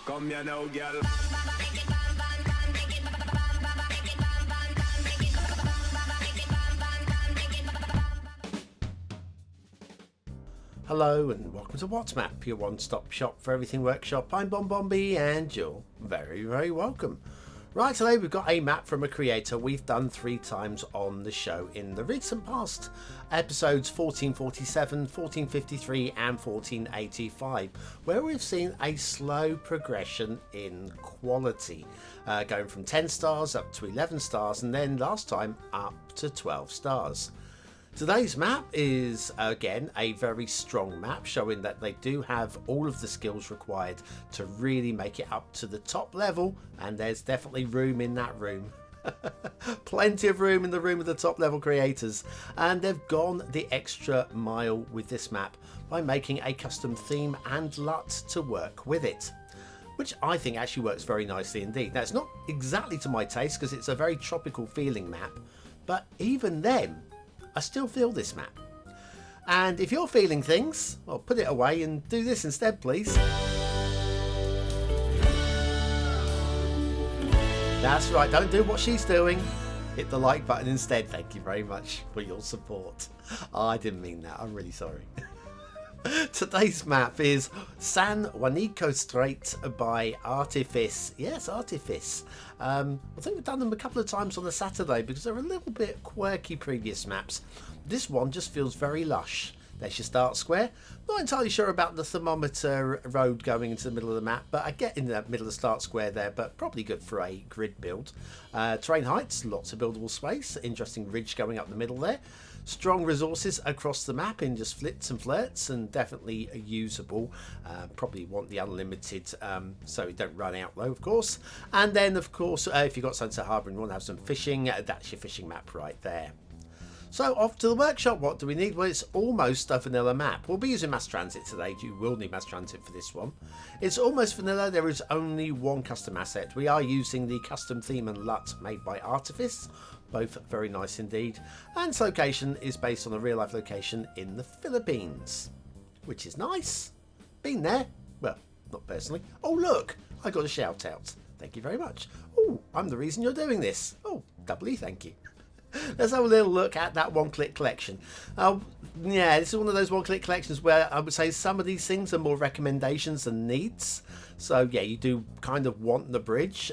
Come here now, girl. Hello and welcome to What's Map, your one-stop shop for everything workshop. I'm BonBonB and you're very, very welcome. Right, today we've got a map from a creator we've done 3 times on the show in the recent past. Episodes 1447, 1453 and 1485, where we've seen a slow progression in quality, going from 10 stars up to 11 stars and then last time up to 12 stars. Today's map is again a very strong map, showing that they do have all of the skills required to really make it up to the top level, and there's definitely room in that room. Plenty of room in the room of the top level creators, and they've gone the extra mile with this map by making a custom theme and LUT to work with it, which I think actually works very nicely indeed. Now, it's not exactly to my taste because it's a very tropical feeling map, but even then I still feel this map. And if you're feeling things, well, put it away and do this instead, please. That's right, don't do what she's doing. Hit the like button instead. Thank you very much for your support. Oh, I didn't mean that, I'm really sorry. Today's map is Juanico Strait by Artifis. Yes, Artifis. I think we've done them a couple of times on a Saturday because they're a little bit quirky previous maps. This one just feels very lush. There's your start square. Not entirely sure about the thermometer road going into the middle of the map, but I get in the middle of the start square there, but probably good for a grid build. Terrain heights, lots of buildable space, interesting ridge going up the middle there. Strong resources across the map in just flits and flirts, and definitely usable. Probably want the unlimited so you don't run out though, of course. And then of course if you've got Sunset Harbour and you want to have some fishing, that's your fishing map right there. So off to the workshop. What do we need? Well, it's almost a vanilla map. We'll be using mass transit today. You will need mass transit for this one. It's almost vanilla. There is only one custom asset. We are using the custom theme and LUT made by Artifis. Both very nice indeed. And its location is based on a real life location in the Philippines, which is nice. Been there. Well, not personally. Oh, look, I got a shout out. Thank you very much. Oh, I'm the reason you're doing this. Oh, doubly thank you. Let's have a little look at that one-click collection. Yeah, this is one of those one-click collections where I would say some of these things are more recommendations than needs. So yeah, you do kind of want the bridge.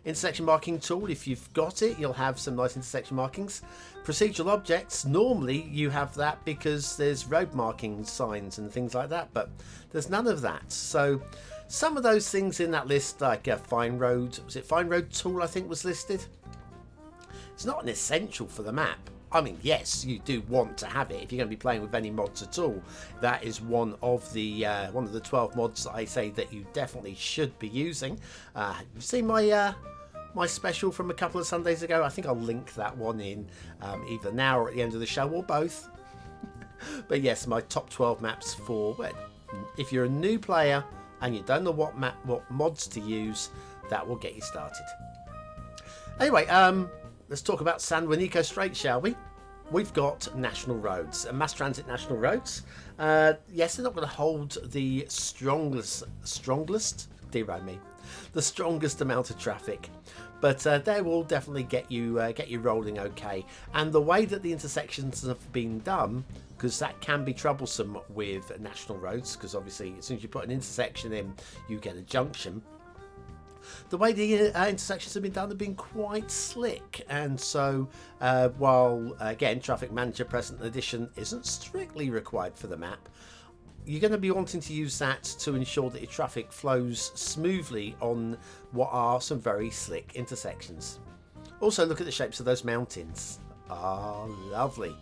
Intersection marking tool, if you've got it, you'll have some nice intersection markings. Procedural objects, normally you have that because there's road marking signs and things like that, but there's none of that. So some of those things in that list, like a fine road, was it fine road tool I think was listed? It's not an essential for the map. I mean, yes, you do want to have it if you're going to be playing with any mods at all. That is one of the 12 mods that I say that you definitely should be using. You've seen my my special from a couple of Sundays ago. I think I'll link that one in either now or at the end of the show, or both. But yes, my top 12 maps for if you're a new player and you don't know what mods to use, that will get you started. Anyway, let's talk about Juanico Strait, shall we? We've got national roads, mass transit national roads. Yes, they're not going to hold the strongest amount of traffic, but they will definitely get you rolling okay. And the way that the intersections have been done, because that can be troublesome with national roads, because obviously as soon as you put an intersection in, you get a junction. The way the intersections have been done have been quite slick, and so while again Traffic Manager Present Edition isn't strictly required for the map, you're going to be wanting to use that to ensure that your traffic flows smoothly on what are some very slick intersections. Also look at the shapes of those mountains. Ah, lovely.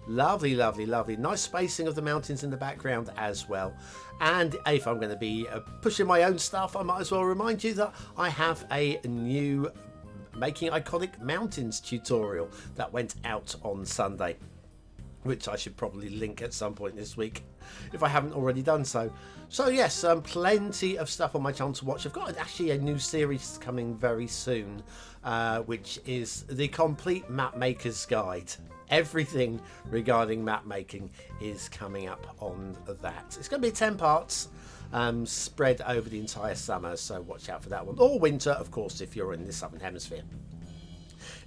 Lovely, lovely, lovely. Nice spacing of the mountains in the background as well. And if I'm going to be pushing my own stuff, I might as well remind you that I have a new Making Iconic Mountains tutorial that went out on Sunday, which I should probably link at some point this week if I haven't already done so. So yes, plenty of stuff on my channel to watch. I've got actually a new series coming very soon, which is the complete map maker's guide. Everything regarding map making is coming up on that. It's going to be 10 parts. spread over the entire summer, so watch out for that one. Or winter, of course, if you're in the southern hemisphere.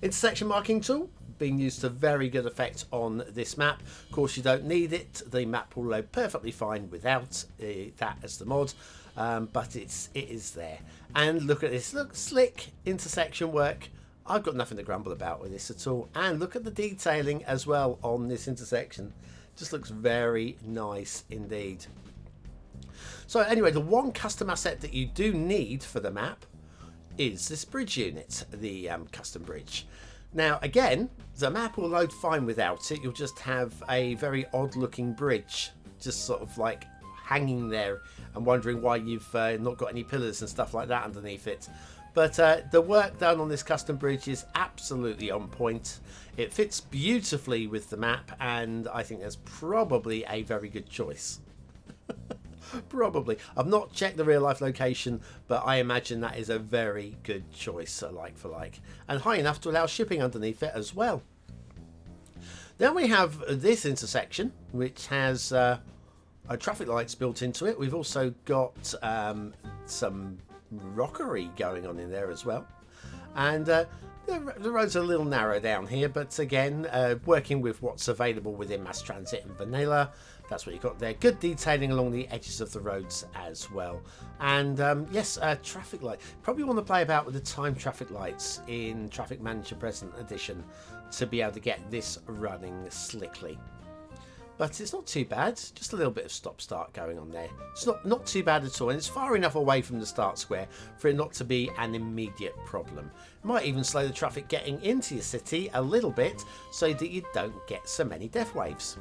Intersection marking tool being used to very good effect on this map. Of course, you don't need it. The map will load perfectly fine without that as the mod, but it is there. And look at this, look, slick intersection work. I've got nothing to grumble about with this at all. And look at the detailing as well on this intersection. Just looks very nice indeed. So anyway, the one custom asset that you do need for the map is this bridge unit, the custom bridge. Now again, the map will load fine without it. You'll just have a very odd looking bridge, just sort of like hanging there and wondering why you've not got any pillars and stuff like that underneath it. But the work done on this custom bridge is absolutely on point. It fits beautifully with the map, and I think that's probably a very good choice. Probably. I've not checked the real life location, but I imagine that is a very good choice, like for like, and high enough to allow shipping underneath it as well. Then we have this intersection, which has traffic lights built into it. We've also got some rockery going on in there as well, and the roads are a little narrow down here, but again, working with what's available within mass transit and vanilla, that's what you got there. Good detailing along the edges of the roads as well. And yes, traffic light. Probably want to play about with the time traffic lights in Traffic Manager Present Edition to be able to get this running slickly. But it's not too bad, just a little bit of stop-start going on there. It's not too bad at all, and it's far enough away from the start square for it not to be an immediate problem. It might even slow the traffic getting into your city a little bit so that you don't get so many death waves,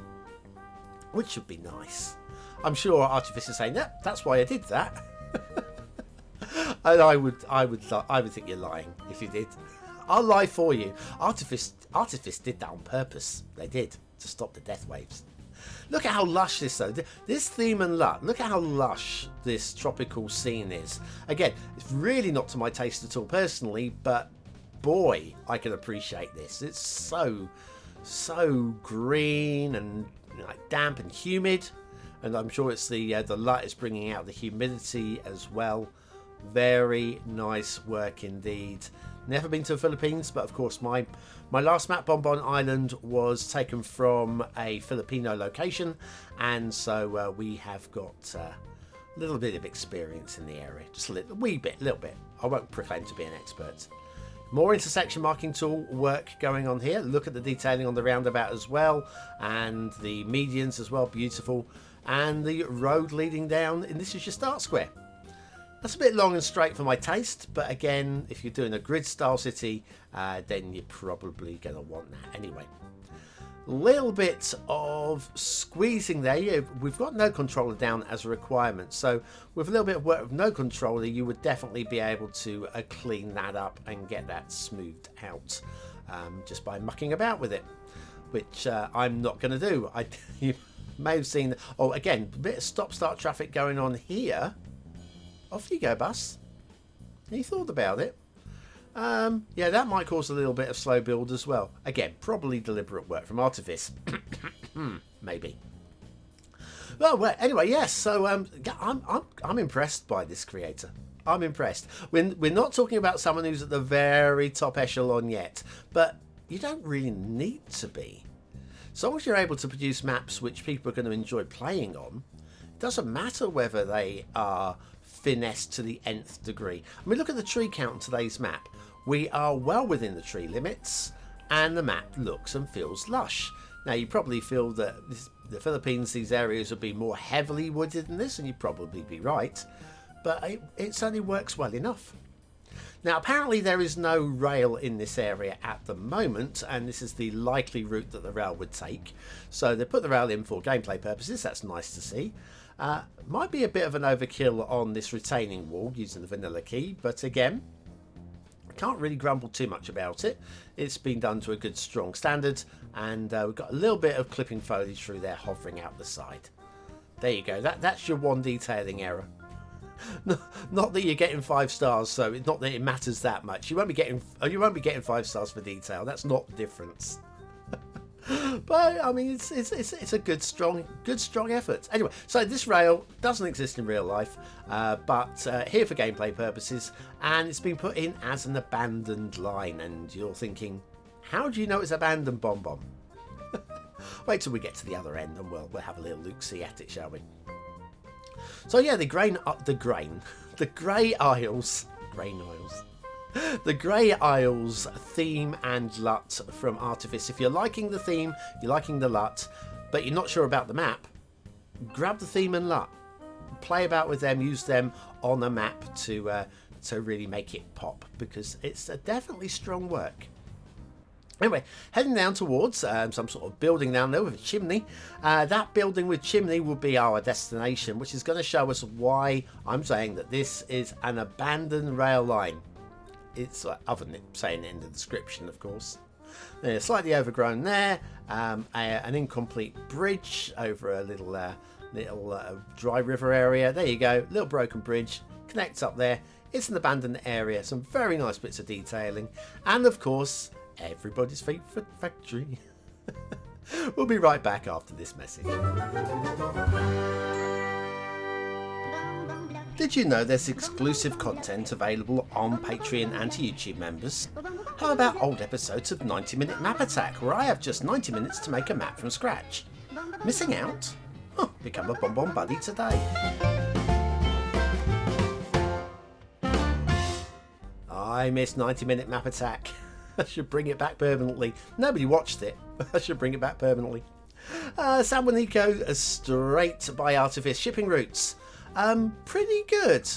which would be nice. I'm sure Artifis is saying, "Yep, that's why I did that." And I would think you're lying if you did. I'll lie for you. Artifis did that on purpose. They did, to stop the death waves. Look at how lush this though. This theme and look at how lush this tropical scene is. Again, it's really not to my taste at all personally, but boy, I can appreciate this. It's so green and like damp and humid, and I'm sure it's the light is bringing out the humidity as well. Very nice work indeed. Never been to the Philippines, but of course my last map, BonBon Island, was taken from a Filipino location, and so we have got a little bit of experience in the area, just a little bit. I won't proclaim to be an expert. More intersection marking tool work going on here. Look at the detailing on the roundabout as well, and the medians as well, beautiful, and the road leading down, and this is your start square. That's a bit long and straight for my taste, but again, if you're doing a grid style city, then you're probably going to want that anyway. Little bit of squeezing there. Yeah, we've got no controller down as a requirement, so with a little bit of work with no controller, you would definitely be able to clean that up and get that smoothed out just by mucking about with it, which I'm not going to do. You may have seen, oh, again, a bit of stop-start traffic going on here. Off you go, bus. You thought about it. Yeah, that might cause a little bit of slow build as well. Again, probably deliberate work from Artifis. Maybe. Well, anyway, yes. So I'm impressed by this creator. I'm impressed. We're not talking about someone who's at the very top echelon yet, but you don't really need to be. As long as you're able to produce maps which people are going to enjoy playing on, it doesn't matter whether they are finessed to the nth degree. I mean, look at the tree count on today's map. We are well within the tree limits, and the map looks and feels lush. Now, you probably feel that the Philippines, these areas would be more heavily wooded than this, and you'd probably be right, but it certainly works well enough. Now, apparently there is no rail in this area at the moment, and this is the likely route that the rail would take. So they put the rail in for gameplay purposes. That's nice to see. Might be a bit of an overkill on this retaining wall using the vanilla key, but again, can't really grumble too much about it. It's been done to a good strong standard, and we've got a little bit of clipping foliage through there hovering out the side. There you go. That's your one detailing error. Not that you're getting 5 stars, so it's not that it matters that much. You won't be getting 5 stars for detail. That's not the difference. But I mean, it's a good strong effort. Anyway, so this rail doesn't exist in real life, but here for gameplay purposes, and it's been put in as an abandoned line. And you're thinking, how do you know it's abandoned, BonBonB? Wait till we get to the other end, and we'll have a little look-see at it, shall we? So yeah, the Grey Isles. The Grey Isles theme and LUT from Artifis. If you're liking the theme, you're liking the LUT, but you're not sure about the map, grab the theme and LUT. Play about with them, use them on a map to really make it pop, because it's definitely strong work. Anyway, heading down towards some sort of building down there with a chimney. That building with chimney will be our destination, which is going to show us why I'm saying that this is an abandoned rail line. It's other than it saying it in the description, of course. They're slightly overgrown there. An incomplete bridge over a little dry river area. There you go, little broken bridge connects up there. It's an abandoned area. Some very nice bits of detailing, and of course, everybody's favourite factory. We'll be right back after this message. Did you know there's exclusive content available on Patreon and to YouTube members? How about old episodes of 90 Minute Map Attack, where I have just 90 minutes to make a map from scratch? Missing out? Become a BonBonB buddy today. I missed 90 Minute Map Attack. I should bring it back permanently. Nobody watched it. I should bring it back permanently. Juanico Strait by Artifis shipping routes. Pretty good.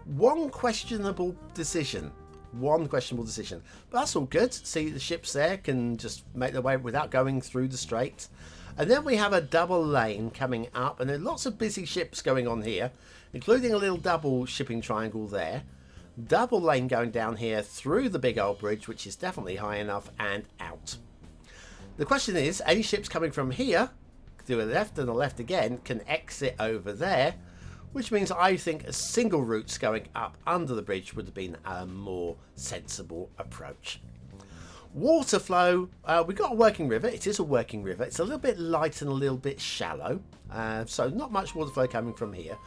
One questionable decision, but that's all good. See, the ships there can just make their way without going through the strait. And then we have a double lane coming up, and there are lots of busy ships going on here, including a little double shipping triangle there. Double lane going down here through the big old bridge, which is definitely high enough, and out. The question is, any ships coming from here, to a left and a left again, can exit over there, which means I think a single route going up under the bridge would have been a more sensible approach. Water flow, we've got a working river. It is a working river. It's a little bit light and a little bit shallow, so not much water flow coming from here.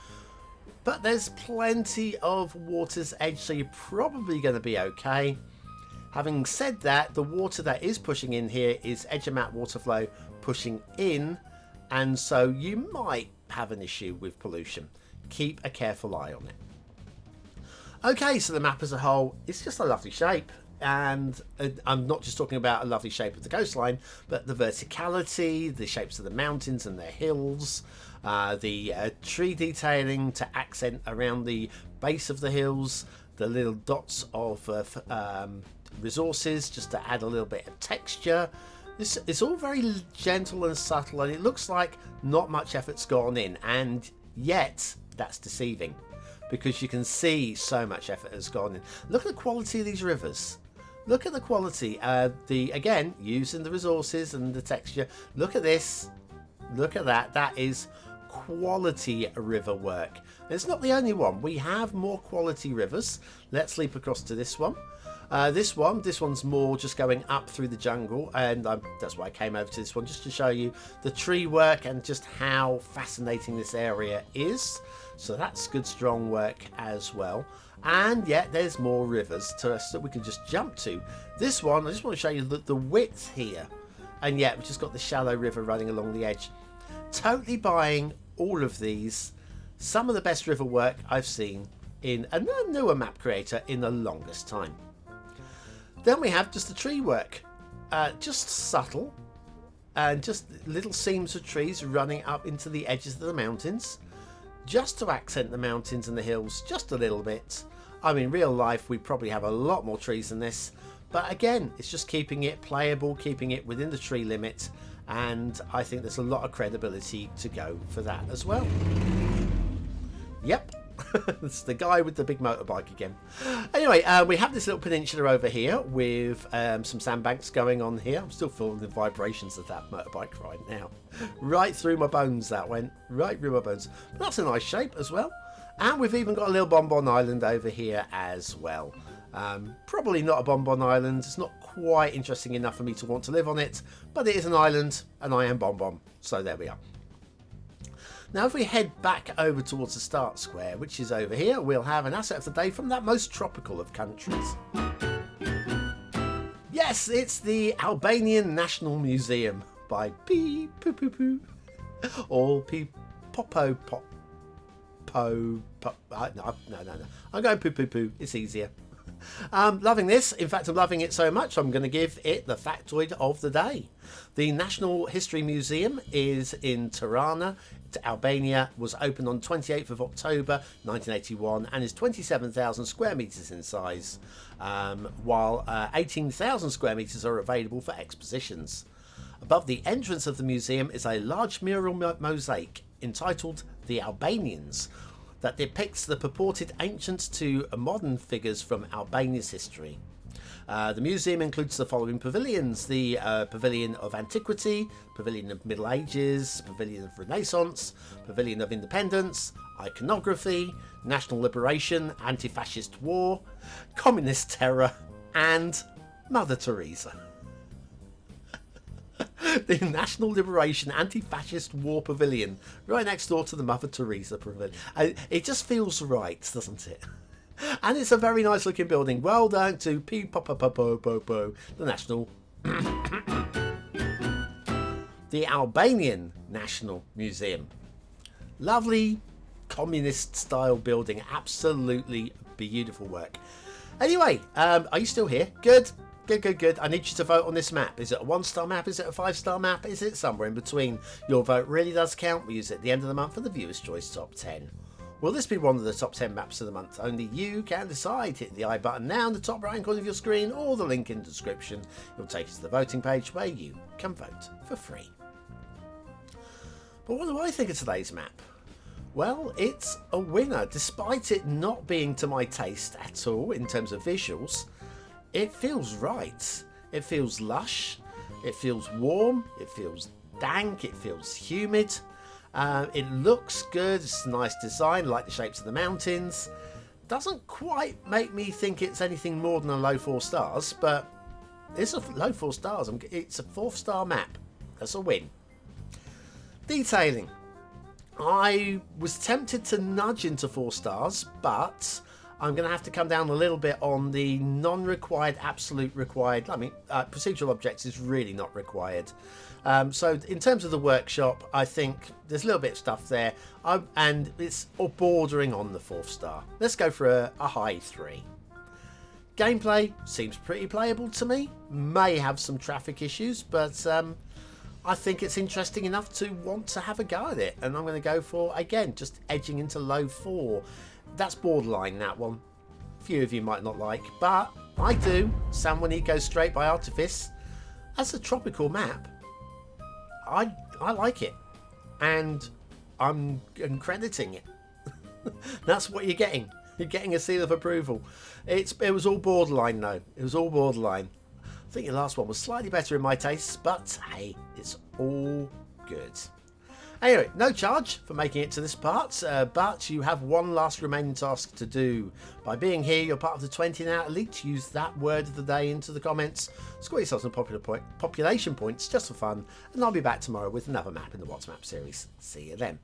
But there's plenty of water's edge, so you're probably going to be okay. Having said that, the water that is pushing in here is edge of map water flow pushing in, and so you might have an issue with pollution. Keep a careful eye on it. Okay, so the map as a whole, it's just a lovely shape. And I'm not just talking about a lovely shape of the coastline, but the verticality, the shapes of the mountains and their hills, the tree detailing to accent around the base of the hills, the little dots of resources just to add a little bit of texture. It's all very gentle and subtle, and it looks like not much effort's gone in, and yet that's deceiving, because you can see so much effort has gone in. Look at the quality of these rivers. Look at the quality. Again, using the resources and the texture. Look at this. Look at that. That is quality river work. And it's not the only one. We have more quality rivers. Let's leap across to this one. This one's more just going up through the jungle, and that's why I came over to this one, just to show you the tree work and just how fascinating this area is. So that's good strong work as well. And yet there's more rivers to us that we can just jump to. This one, I just want to show you the width here, and yet we've just got the shallow river running along the edge. Totally buying all of these. Some of the best river work I've seen in a newer map creator in the longest time. Then we have just the tree work, just subtle, and just little seams of trees running up into the edges of the mountains, just to accent the mountains and the hills just a little bit. I mean, real life, we probably have a lot more trees than this, but again, it's just keeping it playable, keeping it within the tree limit, and I think there's a lot of credibility to go for that as well. Yep. It's the guy with the big motorbike again. Anyway, we have this little peninsula over here with some sandbanks going on here. I'm still feeling the vibrations of that motorbike right now. Right through my bones that went. Right through my bones. But that's a nice shape as well. And we've even got a little BonBon Island over here as well. Probably not a bonbon island. It's not quite interesting enough for me to want to live on it, but it is an island and I am BonBon, so there we are. Now if we head back over towards the start square, which is over here, we'll have an asset of the day from that most tropical of countries. Yes, it's the Albanian National Museum by Pepopopo or Pepopopo. No, I'm going poo. It's easier. Loving this. In fact, I'm loving it so much I'm going to give it the factoid of the day. The National History Museum is in Tirana, Albania, was opened on 28th of October 1981 and is 27,000 square metres in size, while 18,000 square metres are available for expositions. Above the entrance of the museum is a large mural mosaic entitled The Albanians that depicts the purported ancient to modern figures from Albania's history. The museum includes the following pavilions: the Pavilion of Antiquity, Pavilion of Middle Ages, Pavilion of Renaissance, Pavilion of Independence, Iconography, National Liberation, Anti-Fascist War, Communist Terror, and Mother Teresa. The National Liberation Anti-Fascist War Pavilion, right next door to the Mother Teresa Pavilion. It just feels right, doesn't it? And it's a very nice looking building. Well done to Pepopopo, the National... the Albanian National Museum. Lovely communist style building. Absolutely beautiful work. Anyway, are you still here? Good. Good. I need you to vote on this map. Is it a 1-star map? Is it a 5-star map? Is it somewhere in between? Your vote really does count. We use it at the end of the month for the Viewer's Choice Top 10. Will this be one of the top 10 maps of the month? Only you can decide. Hit the I button now in the top right hand corner of your screen or the link in the description. It'll take you to the voting page where you can vote for free. But what do I think of today's map? Well, it's a winner. Despite it not being to my taste at all in terms of visuals, it feels right. It feels lush. It feels warm. It feels dank. It feels humid. It looks good. It's a nice design. I like the shapes of the mountains. Doesn't quite make me think it's anything more than a low 4 stars, but it's a low 4 stars. It's a 4-star map. That's a win. Detailing. I was tempted to nudge into 4 stars, but I'm going to have to come down a little bit on the non-required, absolute required. I mean, procedural objects is really not required. So in terms of the workshop, I think there's a little bit of stuff there, and it's all bordering on the 4th star. Let's go for a high 3. Gameplay seems pretty playable to me. May have some traffic issues, but I think it's interesting enough to want to have a go at it. And I'm going to go for, again, just edging into low 4. That's borderline, that one. A few of you might not like, but I do. Juanico Strait by Artifis. As a tropical map, I like it. And I'm crediting it. That's what you're getting. You're getting a seal of approval. It was all borderline, though. It was all borderline. I think your last one was slightly better in my taste, but hey, it's all good. Anyway, no charge for making it to this part, but you have one last remaining task to do. By being here, you're part of the 20 now. Elite, use that word of the day into the comments. Score yourself some population points just for fun, and I'll be back tomorrow with another map in the What's Map series. See you then.